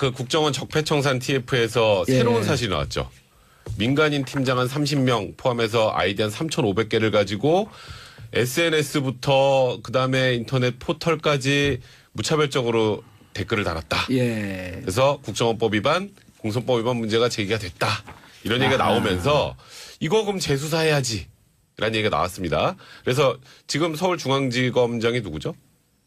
그 국정원 적폐청산 TF에서 예. 새로운 사실이 나왔죠. 민간인 팀장 한 30명 포함해서 아이디 한 3,500개를 가지고 SNS부터 그다음에 인터넷 포털까지 무차별적으로 댓글을 달았다. 예. 그래서 국정원법 위반, 공선법 위반 문제가 제기가 됐다. 이런 얘기가 나오면서 이거 그럼 재수사해야지. 라는 얘기가 나왔습니다. 그래서 지금 서울중앙지검장이 누구죠?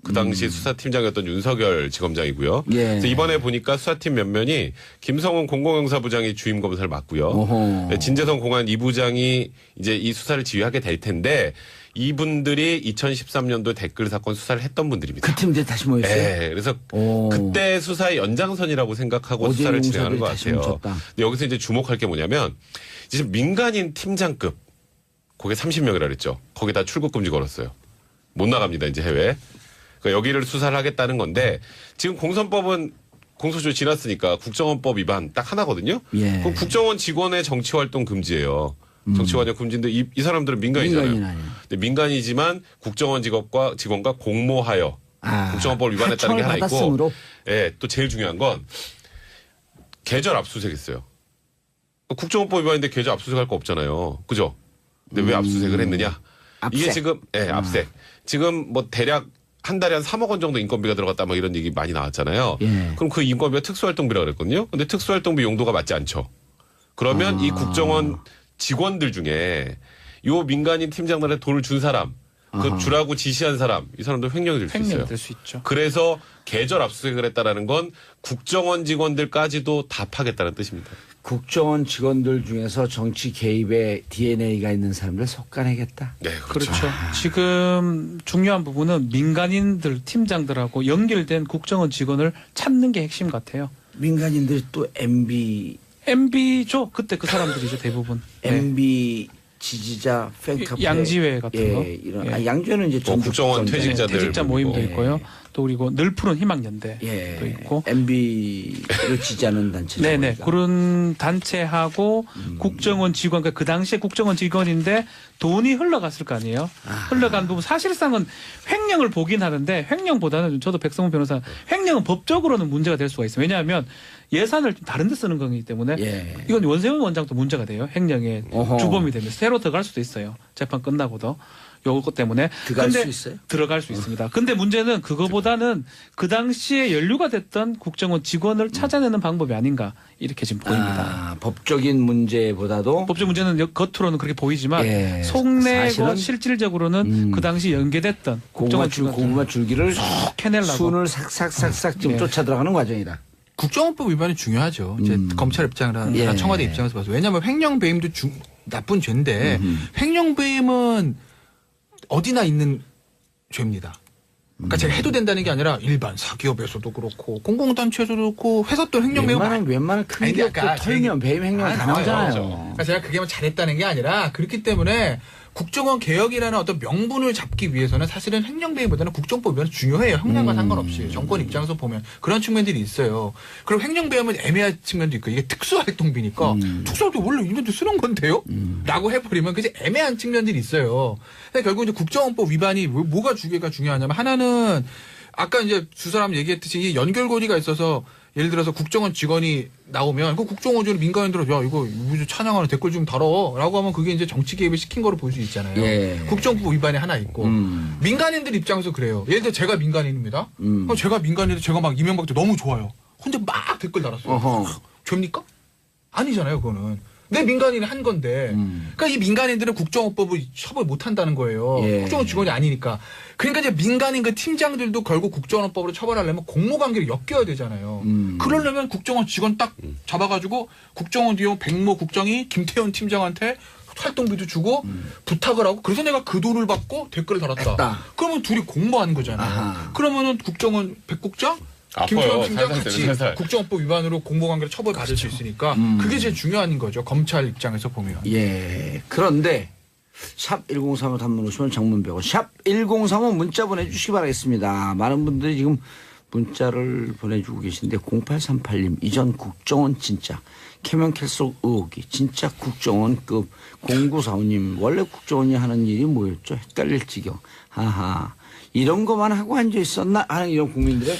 그 당시 수사팀장이었던 윤석열 지검장이고요. 예. 그래서 이번에 보니까 수사팀 몇면이 김성훈 공공형사부장이 주임 검사를 맡고요. 어허. 진재성 공안 2부장이 이제 이 수사를 지휘하게 될 텐데 이분들이 2013년도 댓글 사건 수사를 했던 분들입니다. 그 팀들 다시 모였어요? 네, 그래서 오. 그때 수사의 연장선이라고 생각하고 어제 수사를 진행하는 것 용사들이 다시 같아요. 뭉쳤다. 근데 여기서 이제 주목할 게 뭐냐면 지금 민간인 팀장급 거기에 30명이라 그랬죠. 거기다 출국 금지 걸었어요. 못 나갑니다. 이제 해외. 그러니까 여기를 수사를 하겠다는 건데 지금 공선법은 공소시효 지났으니까 국정원법 위반 딱 하나거든요. 예. 그럼 국정원 직원의 정치활동 금지예요. 정치활동 금지인데 이 사람들은 민간이잖아요. 민간인 아니에요. 근데 민간이지만 국정원 직원과 공모하여 국정원법을 위반했다는 게 하나 있고, 받았으므로. 예, 또 제일 중요한 건 계절 압수수색했어요. 국정원법 위반인데 계절 압수수색할 거 없잖아요. 그죠? 근데 왜 압수수색을 했느냐? 압색. 이게 지금 압색. 지금 뭐 대략 한 달에 한 3억 원 정도 인건비가 들어갔다 뭐 이런 얘기 많이 나왔잖아요. 예. 그럼 그 인건비가 특수활동비라고 그랬거든요. 근데 특수활동비 용도가 맞지 않죠. 그러면 이 국정원 직원들 중에 요 민간인 팀장들한테 돈을 준 사람, 그 주라고 지시한 사람, 이 사람들 횡령이 될 수 있어요. 횡령이 될 수 있죠. 그래서 계절 압수수색을 했다라는 건 국정원 직원들까지도 다 파겠다는 뜻입니다. 국정원 직원들 중에서 정치 개입에 DNA가 있는 사람들 속아내겠다. 네, 그렇죠. 그렇죠. 지금 중요한 부분은 민간인들, 팀장들하고 연결된 국정원 직원을 찾는 게 핵심 같아요. 민간인들이 또 MB죠. 그때 그 사람들이죠, 대부분. 네. MB 지지자 팬카페 양지회 같은 거. 이런 예. 양지회는 이제 전국 국정원 국정원인데. 퇴직자들 퇴직자 모임도 예. 있고요. 또 그리고 늘 푸른 희망연대도 예. 있고. MB를 지지하는 단체. 네네. 그런 단체하고 국정원 직원, 그러니까 그 당시에 국정원 직원인데 돈이 흘러갔을 거 아니에요. 흘러간 부분 사실상은 횡령을 보긴 하는데 횡령보다는 저도 백성훈 변호사 횡령은 법적으로는 문제가 될 수가 있어요. 왜냐하면 예산을 좀 다른 데 쓰는 거기 때문에 예. 이건 원세훈 원장도 문제가 돼요. 횡령의 어허. 주범이 되면 새로 들어갈 수도 있어요. 재판 끝나고도. 요것 때문에. 들어갈 근데 수 있어요? 들어갈 수 있습니다. 근데 문제는 그거보다는 그 당시에 연루가 됐던 국정원 직원을 찾아내는 방법이 아닌가 이렇게 지금 보입니다. 법적인 문제보다도 법적 문제는 겉으로는 그렇게 보이지만 예. 속내고 사실은 실질적으로는 그 당시 연계됐던 국정원 직원 고구마 줄기를 캐내려고. 순을 삭삭삭삭 지금 예. 쫓아 들어가는 과정이다. 국정원법 위반이 중요하죠. 이제 검찰 입장이나 예. 청와대 입장에서 봐서. 왜냐하면 횡령 배임도 나쁜 죄인데 횡령 배임은 어디나 있는 죄입니다. 그러니까 제가 해도 된다는 게 아니라 일반 사기업에서도 그렇고 공공단체에서도 그렇고 회사 또 횡령 배임 웬만한 큰 아니, 기업도 그러니까 털면 배임 횡령 다 나와요. 나오잖아요. 그러니까 제가 그게 뭐 잘했다는 게 아니라 그렇기 때문에 국정원 개혁이라는 어떤 명분을 잡기 위해서는 사실은 횡령배임보다는 국정법 위반이 중요해요. 형량과 상관없이 정권 입장에서 보면 그런 측면들이 있어요. 그리고 횡령배임은 애매한 측면도 있고 이게 특수활동비니까 특수활동 원래 이런데 쓰는 건데요? 라고 해버리면 그게 애매한 측면들이 있어요. 근데 결국 이제 국정원법 위반이 뭐가 중요하냐면 하나는 아까 이제 두 사람 얘기했듯이 이 연결고리가 있어서 예를 들어서 국정원 직원이 나오면 그 국정원 직원 민간인들은 야 이거 무슨 찬양하는 댓글 좀 달어라고 하면 그게 이제 정치 개입을 시킨 거로 볼 수 있잖아요. 예. 국정법 위반이 하나 있고 민간인들 입장에서 그래요. 예를 들어 제가 민간인입니다. 그럼 제가 민간인인데 제가 막 이명박 때 너무 좋아요. 근데 막 댓글 달았어요. 어허. 죄입니까? 아니잖아요, 그거는. 내 민간인이 한 건데. 그러니까 이 민간인들은 국정원법을 처벌 못 한다는 거예요. 예. 국정원 직원이 아니니까. 그러니까 이제 민간인 그 팀장들도 결국 국정원법으로 처벌하려면 공모관계를 엮여야 되잖아요. 그러려면 국정원 직원 딱 잡아가지고 국정원 뒤에 백모 국장이 김태현 팀장한테 활동비도 주고 부탁을 하고 그래서 내가 그 돈을 받고 댓글을 달았다. 했다. 그러면 둘이 공모하는 거잖아요. 아하. 그러면은 국정원 백국장 아파요. 김태현 팀장 살살 같이 때문에 살살. 국정원법 위반으로 공모관계를 처벌받을 수 있으니까 그게 제일 중요한 거죠. 검찰 입장에서 보면. 예. 그런데 샵 1035 단문 50원 장문 100원 샵 1035 문자 보내주시기 바라겠습니다. 많은 분들이 지금 문자를 보내주고 계신데 0838님 이전 국정원 진짜 캐명캘속 의혹이 진짜 국정원급 0945님 원래 국정원이 하는 일이 뭐였죠? 헷갈릴 지경. 하하 이런 것만 하고 앉아 있었나 하는 이런 국민들의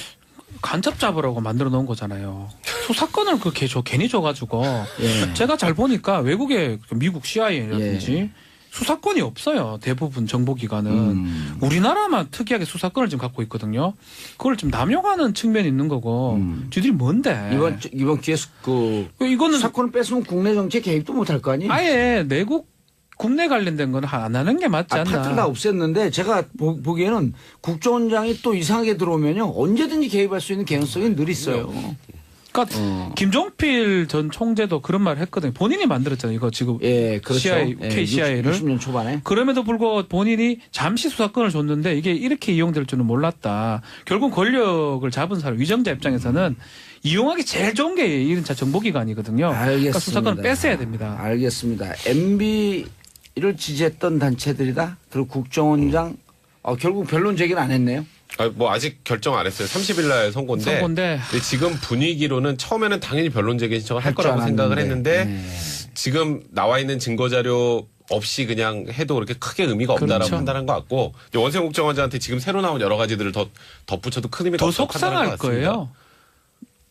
간첩 잡으라고 만들어 놓은 거잖아요. 수사권을 그렇게 괜히 줘가지고 예. 제가 잘 보니까 외국의 미국 CIA라든지 수사권이 없어요. 대부분 정보기관은 우리나라만 특이하게 수사권을 지금 갖고 있거든요. 그걸 좀 남용하는 측면이 있는 거고 쥐들이 뭔데? 이번 기회에 그 이거는 수사권을 뺏으면 국내 정치에 개입도 못할 거 아니에요? 아예 내국 국내 관련된 건 안 하는 게 맞지 않나? 파트를 다 없앴는데 제가 보기에는 국정원장이 또 이상하게 들어오면요 언제든지 개입할 수 있는 개연성이 늘 있어요. 그러니까 김종필 전 총재도 그런 말을 했거든요. 본인이 만들었잖아요. 이거 지금 예, 그렇죠. CI, 예, KCIA를 60년 초반에. 그럼에도 불구하고 본인이 잠시 수사권을 줬는데 이게 이렇게 이용될 줄은 몰랐다. 결국 권력을 잡은 사람 위정자 입장에서는 이용하기 제일 좋은 게 1인차 정보기관이거든요. 알겠습니다. 그러니까 수사권을 뺐어야 됩니다. 알겠습니다. MB를 지지했던 단체들이다. 그리고 국정원장 결국 변론 제기는 안 했네요. 뭐 아직 결정 안 했어요. 30일 날 선고인데. 근데 지금 분위기로는 처음에는 당연히 변론 제기 신청을 할 거라고 생각을 했는데 지금 나와 있는 증거 자료 없이 그냥 해도 그렇게 크게 의미가 없다라고 그렇죠. 판단한 것 같고 원세훈 국정원장한테 지금 새로 나온 여러 가지들을 더 덧붙여도 큰 의미가 더 없다고 판단한 속상할 것 같습니다. 거예요.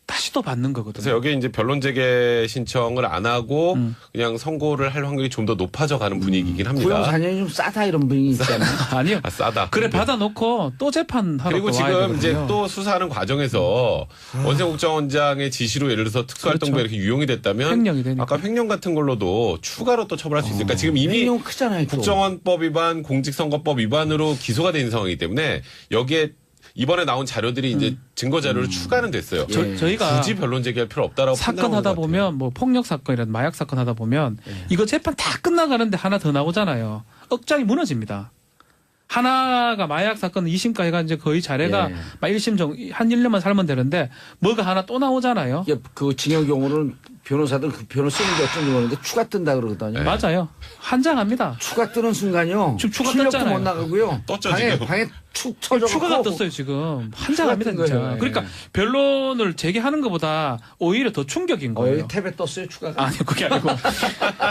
다시 또 받는 거거든요. 그래서 여기 이제 변론 재개 신청을 안 하고 그냥 선고를 할 확률이 좀 더 높아져 가는 분위기이긴 합니다. 구형 4년이 좀 싸다 이런 분위기 있잖아요. 아니요. 아, 싸다. 그래 받아놓고 또 재판하러 그리고 또 와야 지금 이제 되거든요. 또 수사하는 과정에서 원세훈 국정원장의 지시로 예를 들어서 특수활동부에 그렇죠. 이렇게 유용이 됐다면 횡령이 되니까. 아까 횡령 같은 걸로도 추가로 또 처벌할 수 있으니까 지금 이미 횡령 크잖아요. 또. 국정원법 위반, 공직선거법 위반으로 기소가 된 상황이기 때문에 여기에 이번에 나온 자료들이 이제 증거 자료로 추가는 됐어요. 저희가 굳이 변론 제기할 필요 없다라고 사건 판단하는 하다 것 같아요. 보면 뭐 폭력 사건이라든 마약 사건 하다 보면 이거 재판 다 끝나가는데 하나 더 나오잖아요. 억장이 무너집니다. 하나가 마약 사건 2심까지 해가 이제 거의 자네가 예. 막 1심 한 1년만 살면 되는데 뭐가 하나 또 나오잖아요. 이게 그 징역 경우는 변호사들 그 변호 쓰는 게 어쩐지 모르는데 추가 뜬다 그러거든요. 맞아요. 한장합니다. 추가 뜨는 순간요. 지금 추가 출력도 떴잖아요. 못 나가고요. 떴죠, 방에 지금. 축 터져 추가가 떴어요 지금. 한장합니다 뜬 진짜. 거예요. 그러니까 예. 변론을 재개하는 것보다 오히려 더 충격인 거예요. 여기 탭에 떴어요 추가가. 아니요, 그게 아니고.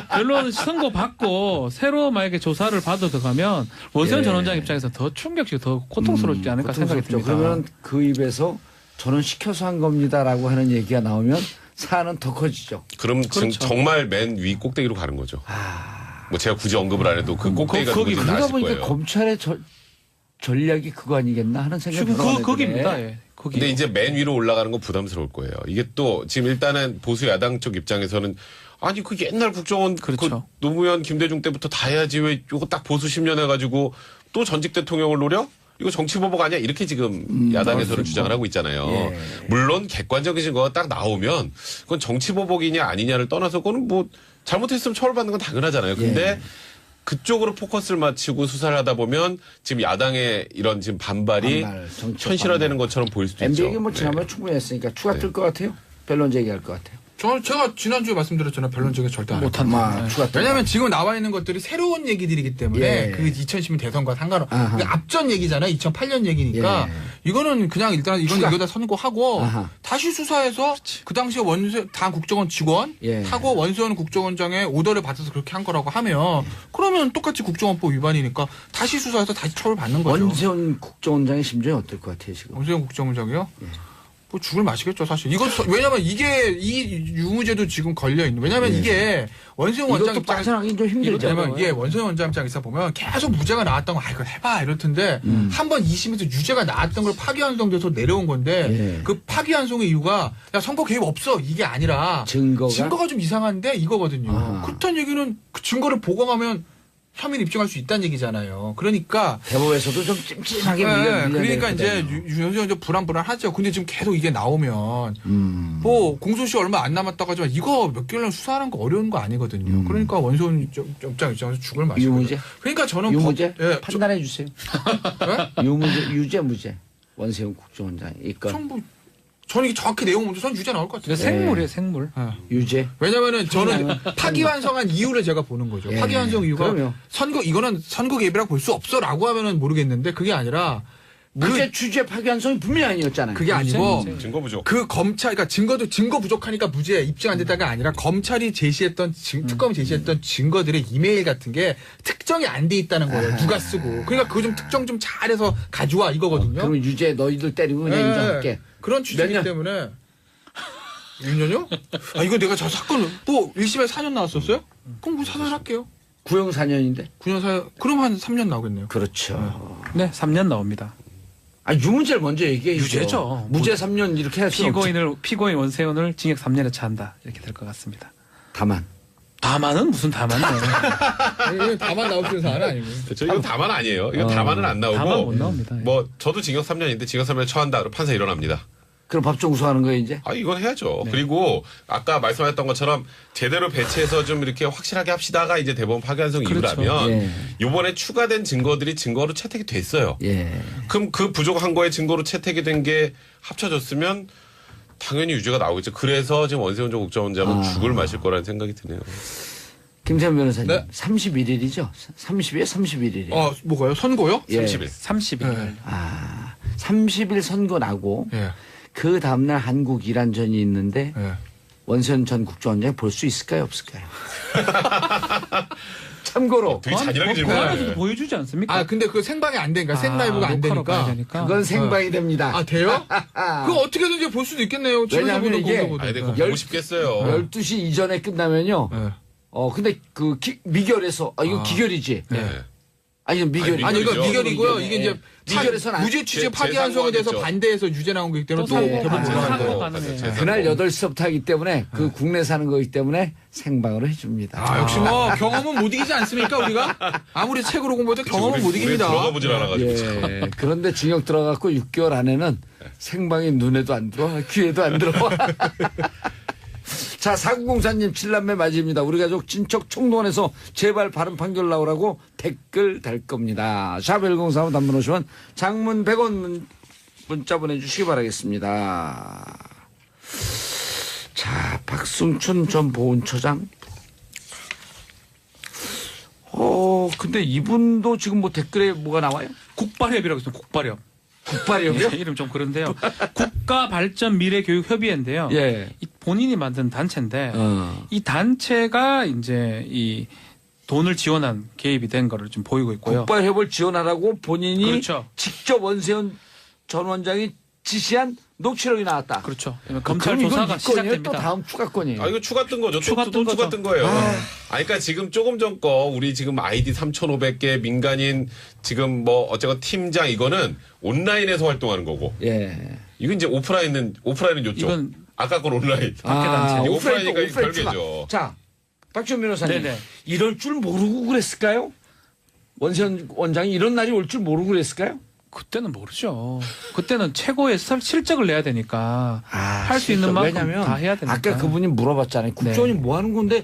변론 선고 받고 새로 만약에 조사를 받아 들어가면 원세훈 예. 전 원장 입장에서 더 충격적이고 더 고통스럽지 않을까 생각이 고통스럽죠. 듭니다. 그러면 그 입에서 저는 시켜서 한 겁니다라고 하는 얘기가 나오면 사안은 더 커지죠. 그럼 그렇죠. 정말 맨 위 꼭대기로 가는 거죠. 뭐 제가 굳이 언급을 안 해도 그 꼭대기가 거기 누군지 그러다 아실 보니까 거예요. 검찰의 전략이 그거 아니겠나 하는 생각이 지금 들어요. 거기입니다. 예. 거기. 근데 이제 맨 위로 올라가는 건 부담스러울 거예요. 이게 또 지금 일단은 보수 야당 쪽 입장에서는 아니 그 옛날 국정원 그렇죠. 그 노무현 김대중 때부터 다 해야지 왜 이거 딱 보수 10년 해가지고 또 전직 대통령을 노려? 이거 정치보복 아니야? 이렇게 지금 야당에서는 주장을 하고 있잖아요. 예. 물론 객관적인 증거가 딱 나오면 그건 정치보복이냐 아니냐를 떠나서 그거는 뭐 잘못했으면 처벌받는 건 당연하잖아요. 근데 그쪽으로 포커스를 맞추고 수사를 하다 보면 지금 야당의 이런 지금 반발이 정치적 현실화되는 것처럼 보일 수도 MB 있죠. 얘기 뭐 지난번에 충분히 했으니까 추가 뜰 것 같아요. 변론 제기할 것 같아요. 제가 지난주에 말씀드렸잖아요. 변론 제기 절대 안 할 못한다. 아마 추가 뜰 왜냐하면 지금 나와 있는 것들이 새로운 얘기들이기 때문에 예. 그 2010년 대선과 상관없. 아하. 그러니까 앞전 얘기잖아요. 2008년 얘기니까 예. 이거는 그냥 일단 이건 추가. 이거다 선고하고 아하. 다시 수사해서 그 당시에 다 국정원 직원 예. 하고 원세훈 국정원장의 오더를 받아서 그렇게 한 거라고 하면 그러면 똑같이 국정원법 위반이니까 다시 수사해서 다시 처벌 받는 거죠. 원세훈 국정원장의 심정이 어떨 것 같아요 지금? 원세훈 국정원장이요? 뭐 죽을 맛이겠죠 사실. 이거 왜냐면 이게 이 유무죄도 지금 걸려 있는. 왜냐면 이게 원세훈 원장 이것도 빠져나가기 좀 힘들죠. 왜냐면 이게 원세훈 원장 입장에서 보면 계속 무죄가 나왔던 거, 이거 해봐 이럴 텐데 한 번 2심에서 유죄가 나왔던 걸 파기환송돼서 내려온 건데 예. 그 파기환송의 이유가 야 선거 개입 없어 이게 아니라 증거가 좀 이상한데 이거거든요. 아하. 그렇다는 얘기는 그 증거를 보강하면 혐의를 입증할 수 있다는 얘기잖아요. 그러니까 대법에서도 좀 찜찜하게 그러니까 이제 윤석열 불안불안하죠. 근데 지금 계속 이게 나오면 뭐 공소시 얼마 안 남았다고 하지만 이거 몇 개월날 수사하는 거 어려운 거 아니거든요. 그러니까 원소원 입장에서 죽을 맛이고. 유무죄? 그러니까 저는 유무죄 예, 판단해 주세요. 유무죄 유죄 무죄 원세훈 국정원장 이건 저는 이게 정확히 내용 먼저 전 유죄 나올 것 같아요. 그러니까 생물이에요 생물. 유죄. 왜냐면은 저는 파기환송한 이유를 제가 보는 거죠. 예. 파기환송 이유가 그럼요. 이거는 선거 개입이라고 볼 수 없어라고 하면은 모르겠는데 그게 아니라 무죄 취재 파기환송이 분명히 아니었잖아요. 그게 아니고 증거 부족. 그 검찰, 그러니까 증거 부족하니까 무죄 입증 안 됐다가 아니라 검찰이 제시했던 특검이 제시했던 증거들의 이메일 같은 게 특정이 안 돼 있다는 거예요. 누가 쓰고. 그러니까 그거 좀 특정 좀 잘해서 가져와 이거거든요. 그러면 유죄 너희들 때리고 그냥 예, 인정할게. 그런 취지이기 몇 년? 때문에. 6년요? 아, 이거 내가 저 사건 뭐 1심에 4년 나왔었어요? 그럼 뭐 사살할게요. 구형 4년인데. 9년 사 그럼 한 3년 나오겠네요. 그렇죠. 네, 3년 나옵니다. 아 유무죄를 먼저 얘기해. 유죄죠. 무죄 3년 이렇게 할 수 없지. 피고인 원세훈을 징역 3년에 처한다 이렇게 될 것 같습니다. 다만. 다만은 무슨 다만이에요. 이건 다만 나올 수 있는 사안 아니고. 그렇죠. 이건 다만 아니에요. 이건 다만은 안 나오고. 다만 못 나옵니다. 뭐 저도 징역 3년인데 징역 3년 처한다. 그럼 판사 일어납니다. 그럼 법정 구속하는 거예요 이제. 아, 이건 해야죠. 네. 그리고 아까 말씀하셨던 것처럼 제대로 배치해서 좀 이렇게 확실하게 합시다가 이제 대법원 파기환송 그렇죠. 이유라면 예. 이번에 추가된 증거들이 증거로 채택이 됐어요. 예. 그럼 그 부족한 거에 증거로 채택이 된 게 합쳐졌으면 당연히 유죄가 나오겠죠. 그래서 지금 원세훈 전 국정원장은 죽을 마실 거라는 생각이 드네요. 김태현 변호사님. 네. 31일이죠. 30일 31일이에요. 뭐가요? 선고요? 예. 30일. 30일. 네. 아 30일 선고 나고 예. 그 다음날 한국 이란전이 있는데 예. 원세훈 전 국정원장이 볼 수 있을까요 없을까요? 참고로 되게 잔인하게 그 질문하네. 안에서도 보여주지 않습니까? 아, 근데 그 생방이 안 되니까 생라이브가 안 녹화로 봐야 되니까. 되니까. 그건 생방이 됩니다. 아, 돼요? 그거 어떻게든지 볼 수도 있겠네요. 집에서 왜냐하면 보든 이게 거기서 보든. 아니, 근데 그거 열- 보고 싶겠어요. 12시 이전에 끝나면요. 예. 근데 그 미결에서 이거 기결이지. 네. 아니 이거 미결이. 아니, 이거 미결이죠. 미결이고요. 이게 이제 미결에서는 안- 무죄 취재 제- 파기환송에 대해서 재상고하겠죠. 반대해서 유죄 나온 거기 때문에 또 또 선고 대법원 가능해요. 올라가는 선고 거. 가능해요. 재상고. 그날 8시부터 하기 때문에 그 국내 사는 거기 때문에 생방으로 해줍니다. 아, 역시 뭐 경험은 못 이기지 않습니까, 우리가? 아무리 책으로 공부해도 경험은 못 이깁니다. 들어가 보질 않아가지고. 참. 예. 그런데 징역 들어갔고 6개월 안에는 생방이 눈에도 안 들어와, 귀에도 안 들어와. 자, 사구공사님 7남매 맞입니다. 우리 가족 친척 총동원해서 제발 바른 판결 나오라고 댓글 달 겁니다. 샵 1035 단문 50원, 장문 100원 문자 보내주시기 바라겠습니다. 자, 박승춘 전 보훈처장. 근데 이분도 지금 뭐 댓글에 뭐가 나와요? 국발협이라고 있습니다. 국발협. 국발이요? 예, 이름 좀 그런데요. 국가발전미래교육협의회인데요. 예. 이 본인이 만든 단체인데 어. 이 단체가 이제 이 돈을 지원한 개입이 된 거를 좀 보이고 있고요. 국발협을 지원하라고 본인이 그렇죠. 직접 원세훈 전 원장이 지시한 녹취록이 나왔다. 그렇죠. 검찰 그럼 조사가 이건 이 건이에요? 시작됩니다. 또 다음 추가건이에요. 아, 이거 추가 뜬 거죠. 추가 뜬 추가 거죠. 뜬 거예요. 그러니까 지금 조금 전 거 우리 지금 아이디 3,500개 민간인 지금 뭐 어쨌건 팀장 이거는 온라인에서 활동하는 거고. 예. 이건 이제 오프라인은 요쪽. 이건 아까 건 온라인. 밖에 단체. 이거 오프라인 또 오프라인이니까 오프라인 별개죠. 추가. 자, 박지원 변호사님. 네네. 이럴 줄 모르고 그랬을까요? 원세훈 원장이 이런 날이 올 줄 모르고 그랬을까요? 그때는 모르죠. 그때는 최고의 실적을 내야 되니까 할 수 있는 진짜. 만큼 왜냐면 다 해야 되니까. 아까 그분이 물어봤잖아요. 국정원이 뭐 하는 건데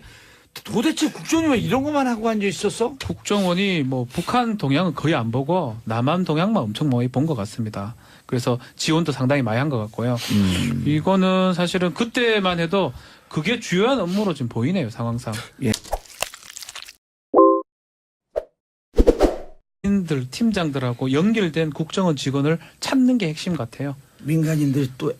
도대체 국정원이 왜 이런 것만 하고 앉아 있었어? 국정원이 뭐 북한 동향은 거의 안 보고 남한 동향만 엄청 많이 본 것 같습니다. 그래서 지원도 상당히 많이 한 것 같고요. 이거는 사실은 그때만 해도 그게 주요한 업무로 지금 보이네요, 상황상. 예. 들 팀장들하고 연결된 국정원 직원을 찾는 게 핵심 같아요. 민간인들이 또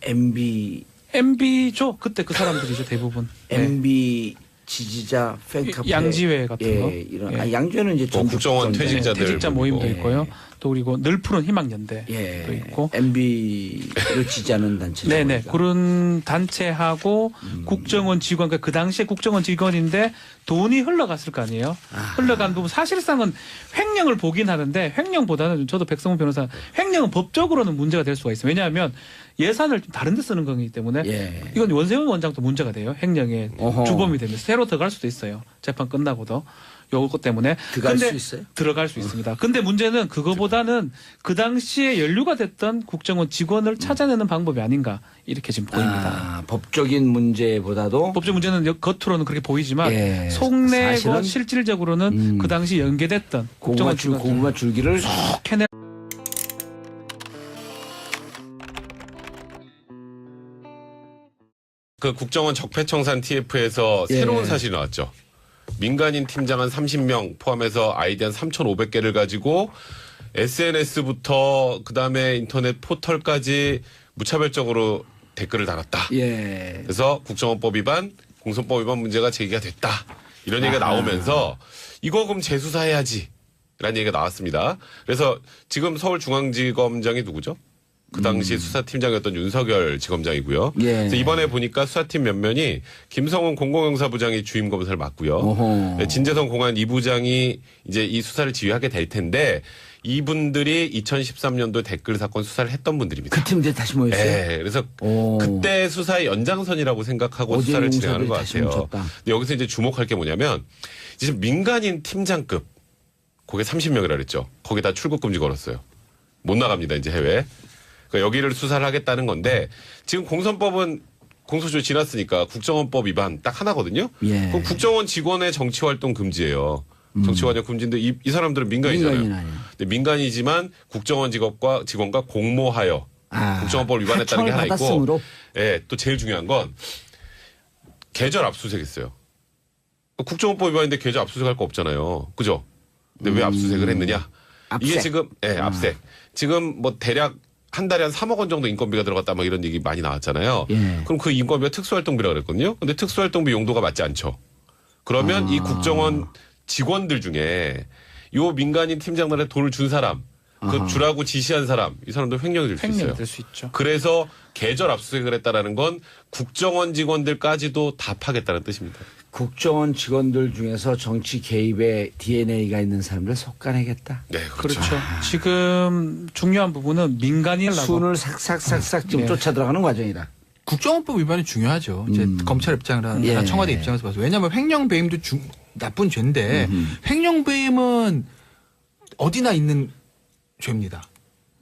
MB죠. 그때 그 사람들이죠, 대부분. 네. MB 지지자 팬카페 양지회 같은 거. 이런 예. 양지회는 이제 전국 국정원 국정원인데. 퇴직자들 퇴직자 모임도 예. 있고요. 또 그리고 늘 푸른 희망연대도 예. 있고. MB를 지지하는 단체. 네네. 그런 단체하고 국정원 직원, 그러니까 그 당시에 국정원 직원인데 돈이 흘러갔을 거 아니에요. 흘러간 부분 사실상은 횡령을 보긴 하는데 횡령보다는 저도 백성훈 변호사 횡령은 법적으로는 문제가 될 수가 있어요. 왜냐하면 예산을 좀 다른 데 쓰는 거기 때문에 예. 이건 원세훈 원장도 문제가 돼요. 횡령의 어허. 주범이 되면 새로 들어갈 수도 있어요. 재판 끝나고도. 요것 때문에. 들어갈 근데 수 있어요? 들어갈 수 있습니다. 근데 문제는 그거보다는 그 당시에 연루가 됐던 국정원 직원을 찾아내는 방법이 아닌가 이렇게 지금 보입니다. 법적인 문제보다도 법적 문제는 겉으로는 그렇게 보이지만 예. 속내고 사실은 실질적으로는 그 당시 연계됐던 국정원 직원 고구마 줄기를 캐내 그 국정원 적폐청산 TF에서 예. 새로운 사실이 나왔죠. 민간인 팀장 한 30명 포함해서 아이디 한 3,500개를 가지고 SNS부터 그다음에 인터넷 포털까지 무차별적으로 댓글을 달았다. 예. 그래서 국정원법 위반, 공선법 위반 문제가 제기가 됐다. 이런 얘기가 나오면서 이거 그럼 재수사해야지. 라는 얘기가 나왔습니다. 그래서 지금 서울중앙지검장이 누구죠? 그 당시 수사팀장이었던 윤석열 지검장이고요. 예. 그래서 이번에 보니까 수사팀 면면이 김성훈 공공형사부장이 주임 검사를 맡고요. 어허. 진재성 공안 2부장이 이제 이 수사를 지휘하게 될 텐데 이분들이 2013년도 댓글 사건 수사를 했던 분들입니다. 그 팀들 다시 모였어요. 네, 그래서 오. 그때 수사의 연장선이라고 생각하고 어제 수사를 진행하는 것 용사들이 다시 같아요. 뭉쳤다. 근데 여기서 이제 주목할 게 뭐냐면 지금 민간인 팀장급 거기 30명이라 그랬죠. 거기다 출국 금지 걸었어요. 못 나갑니다. 이제 해외. 그러니까 여기를 수사를 하겠다는 건데 지금 공선법은 공소시효 지났으니까 국정원법 위반 딱 하나거든요. 예. 그럼 국정원 직원의 정치활동 금지예요. 정치활동 금지인데 이 사람들은 민간이잖아요. 민간인 아니에요. 근데 민간이지만 국정원 직원과 공모하여 국정원법을 위반했다는 게 하나 있고, 받았으므로. 예, 또 제일 중요한 건 계절 압수수색했어요. 국정원법 위반인데 계절 압수수색할 거 없잖아요. 그죠? 근데 왜 압수수색을 했느냐? 이게 압색. 지금 압색. 지금 뭐 대략 한 달에 한 3억 원 정도 인건비가 들어갔다 뭐 이런 얘기 많이 나왔잖아요. 예. 그럼 그 인건비가 특수활동비라고 그랬거든요. 근데 특수활동비 용도가 맞지 않죠. 그러면 이 국정원 직원들 중에 요 민간인 팀장들한테 돈을 준 사람, 그 주라고 지시한 사람, 이 사람들 횡령이 될 수 있어요. 횡령이 될 수 있죠. 그래서 계절 압수수색을 했다라는 건 국정원 직원들까지도 다 파겠다는 뜻입니다. 국정원 직원들 중에서 정치 개입에 DNA가 있는 사람들 속아내겠다. 네, 그렇죠. 그렇죠. 지금 중요한 부분은 민간인이라고. 순을 삭삭삭삭 지금 네. 쫓아 들어가는 과정이다. 국정원법 위반이 중요하죠. 이제 검찰 입장이나 예. 청와대 입장에서 봐서. 왜냐하면 횡령 배임도 나쁜 죄인데 횡령 배임은 어디나 있는 죄입니다.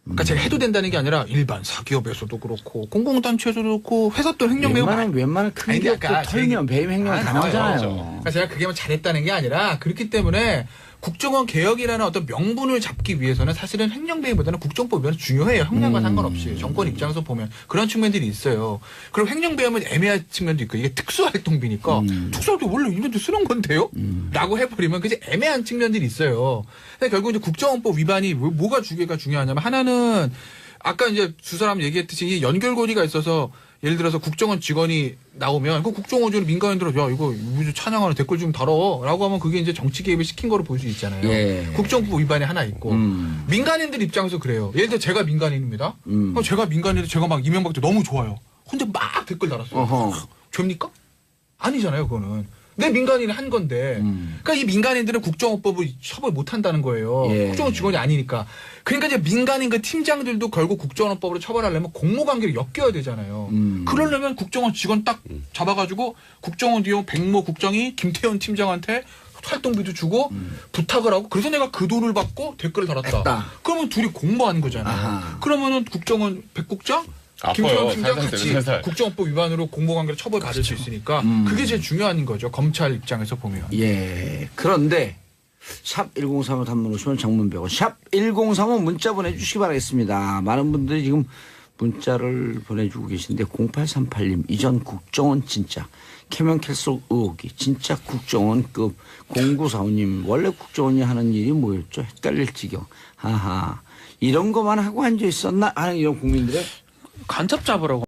그러니까 제가 해도 된다는 게 아니라 일반 사기업에서도 그렇고 공공단체에서도 그렇고 회사 또 횡령 배임 웬만한 큰 아니, 기업도 그러니까 털면 배임 행령은 다 나와요. 나오잖아요. 그러니까 제가 그게 뭐 잘했다는 게 아니라 그렇기 때문에 국정원 개혁이라는 어떤 명분을 잡기 위해서는 사실은 횡령배임보다는 국정법 위반이 중요해요. 형량과 상관없이. 정권 입장에서 보면 그런 측면들이 있어요. 그리고 횡령배임은 애매한 측면도 있고 이게 특수활동비니까 특수활동 원래 이분들 쓰는 건데요? 라고 해버리면 그게 애매한 측면들이 있어요. 근데 결국 이제 국정원법 위반이 뭐가 중요하냐면 하나는 아까 이제 두 사람 얘기했듯이 이 연결고리가 있어서 예를 들어서 국정원 직원이 나오면 그 국정원 직원 민간인들은 야 이거 무슨 찬양하는 댓글 좀 달어라고 하면 그게 이제 정치 개입을 시킨 거로 볼 수 있잖아요. 예. 국정법 위반이 하나 있고 민간인들 입장에서 그래요. 예를 들어 제가 민간인입니다. 그럼 제가 민간인인데 제가 막 이명박도 너무 좋아요. 혼자 막 댓글 달았어요. 어허. 죄입니까? 아니잖아요, 그거는. 내 민간인이 한 건데. 그러니까 이 민간인들은 국정원법을 처벌 못 한다는 거예요. 예. 국정원 직원이 아니니까. 그러니까 이제 민간인 그 팀장들도 결국 국정원법으로 처벌하려면 공모관계를 엮여야 되잖아요. 그러려면 국정원 직원 딱 잡아가지고 국정원 뒤에 백모 국장이 김태현 팀장한테 활동비도 주고 부탁을 하고 그래서 내가 그 돈을 받고 댓글을 달았다. 했다. 그러면 둘이 공모하는 거잖아요. 아하. 그러면은 국정원 백국장 아파요. 김태현 팀장 살살 같이 때문에 살살. 국정원법 위반으로 공모관계를 처벌받을 수 있으니까 그게 제일 중요한 거죠. 검찰 입장에서 보면. 예. 그런데 샵 1035 단문 50원 장문 100원 샵 1035 문자 보내주시기 바라겠습니다. 많은 분들이 지금 문자를 보내주고 계신데 0838님 이전 국정원 진짜 캐명캘속 의혹이 진짜 국정원급 0945님 원래 국정원이 하는 일이 뭐였죠? 헷갈릴 지경. 하하 이런 것만 하고 앉아 있었나 하는 이런 국민들의 간첩 잡으라고